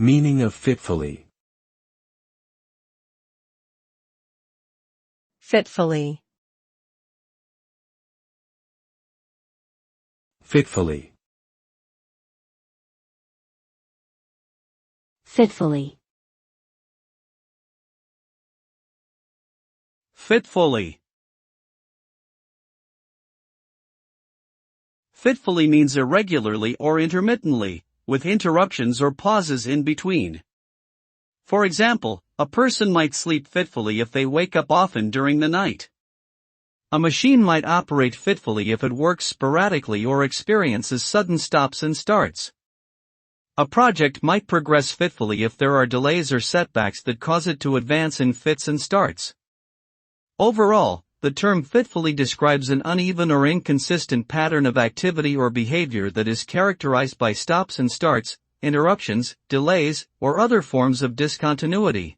Meaning of fitfully. Fitfully. Fitfully. Fitfully. Fitfully. Fitfully means irregularly or intermittently, with interruptions or pauses in between. For example, a person might sleep fitfully if they wake up often during the night. A machine might operate fitfully if it works sporadically or experiences sudden stops and starts. A project might progress fitfully if there are delays or setbacks that cause it to advance in fits and starts. Overall, the term fitfully describes an uneven or inconsistent pattern of activity or behavior that is characterized by stops and starts, interruptions, delays, or other forms of discontinuity.